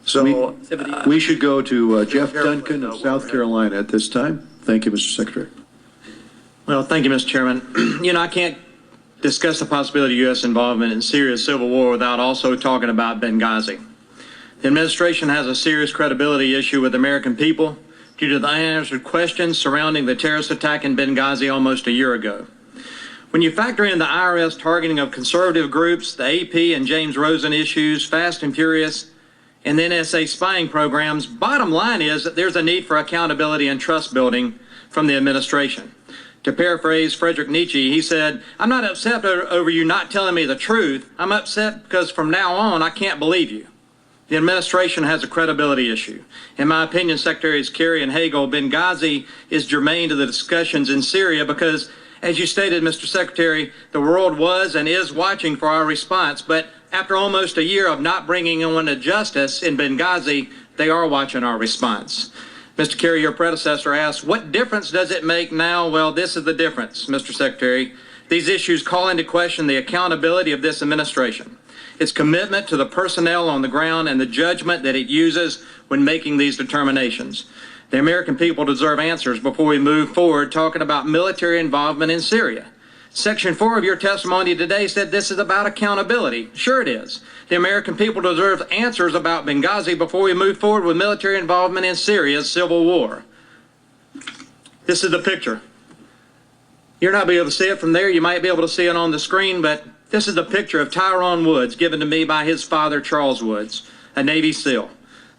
So we should go to Jeff Duncan of South Carolina at this time. Thank you, Mr. Secretary. Well, thank you, Mr. Chairman. I can't discuss the possibility of U.S. involvement in Syria's civil war without also talking about Benghazi. The administration has a serious credibility issue with the American people due to the unanswered questions surrounding the terrorist attack in Benghazi almost a year ago. When you factor in the IRS targeting of conservative groups, the AP and James Rosen issues, Fast and Furious, and the NSA spying programs, bottom line is that there's a need for accountability and trust building from the administration. To paraphrase Friedrich Nietzsche, he said, "I'm not upset over you not telling me the truth. I'm upset because from now on, I can't believe you." The administration has a credibility issue. In my opinion, Secretaries Kerry and Hagel, Benghazi is germane to the discussions in Syria because, as you stated, Mr. Secretary, the world was and is watching for our response. But after almost a year of not bringing anyone to justice in Benghazi, they are watching our response. Mr. Kerry, your predecessor asked, what difference does it make now? Well, this is the difference, Mr. Secretary. These issues call into question the accountability of this administration, its commitment to the personnel on the ground, and the judgment that it uses when making these determinations. The American people deserve answers before we move forward talking about military involvement in Syria. Section 4 of your testimony today said this is about accountability. Sure it is. The American people deserve answers about Benghazi before we move forward with military involvement in Syria's civil war. This is the picture. You're not be able to see it from there. You might be able to see it on the screen, but this is the picture of Tyrone Woods given to me by his father, Charles Woods, a Navy SEAL.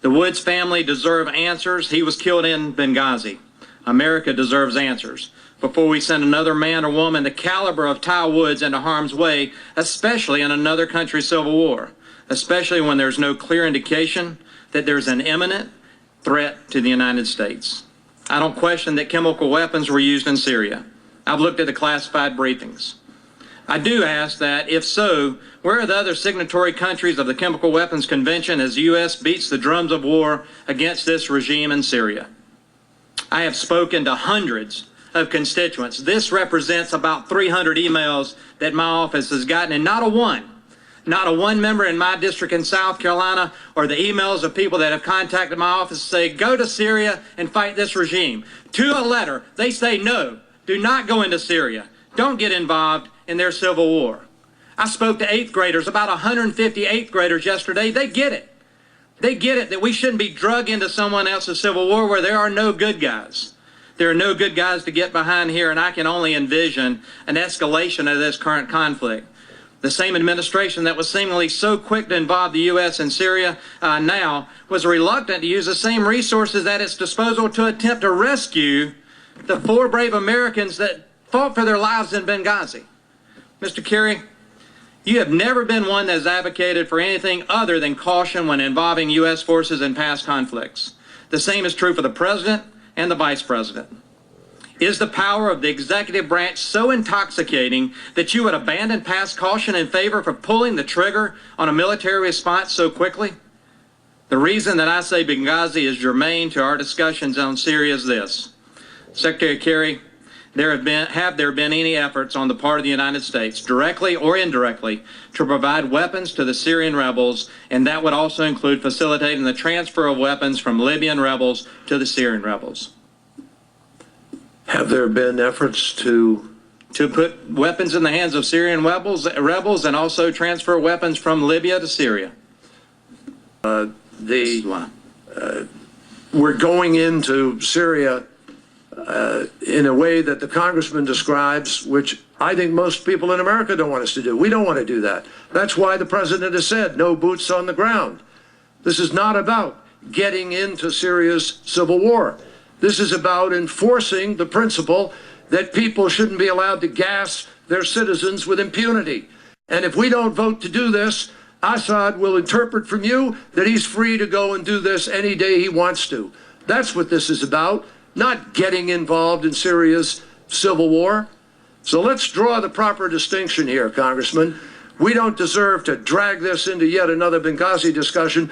The Woods family deserve answers. He was killed in Benghazi. America deserves answers before we send another man or woman the caliber of Ty Woods into harm's way, especially in another country's civil war, especially when there's no clear indication that there's an imminent threat to the United States. I don't question that chemical weapons were used in Syria. I've looked at the classified briefings. I do ask that, if so, where are the other signatory countries of the Chemical Weapons Convention as the U.S. beats the drums of war against this regime in Syria? I have spoken to hundreds of constituents. This represents about 300 emails that my office has gotten, and not a one member in my district in South Carolina, or the emails of people that have contacted my office say, go to Syria and fight this regime. To a letter, they say no, do not go into Syria. Don't get involved in their civil war. I spoke to 8th graders, about 150 8th graders yesterday. They get it. They get it that we shouldn't be drug into someone else's civil war where there are no good guys. There are no good guys to get behind here, and I can only envision an escalation of this current conflict. The same administration that was seemingly so quick to involve the U.S. in Syria now was reluctant to use the same resources at its disposal to attempt to rescue the 4 brave Americans that fought for their lives in Benghazi. Mr. Kerry, you have never been one that has advocated for anything other than caution when involving U.S. forces in past conflicts. The same is true for the President and the Vice President. Is the power of the executive branch so intoxicating that you would abandon past caution in favor of pulling the trigger on a military response so quickly? The reason that I say Benghazi is germane to our discussions on Syria is this. Secretary Kerry, have there been any efforts on the part of the United States, directly or indirectly, to provide weapons to the Syrian rebels, and that would also include facilitating the transfer of weapons from Libyan rebels to the Syrian rebels? have there been efforts to put weapons in the hands of Syrian rebels and also transfer weapons from Libya to Syria? We're going into Syria in a way that the Congressman describes, which I think most people in America don't want us to do. We don't want to do that. That's why the President has said no boots on the ground. This is not about getting into Syria's civil war. This is about enforcing the principle that people shouldn't be allowed to gas their citizens with impunity. And if we don't vote to do this, Assad will interpret from you that he's free to go and do this any day he wants to. That's what this is about, not getting involved in Syria's civil war. So let's draw the proper distinction here, Congressman. We don't deserve to drag this into yet another Benghazi discussion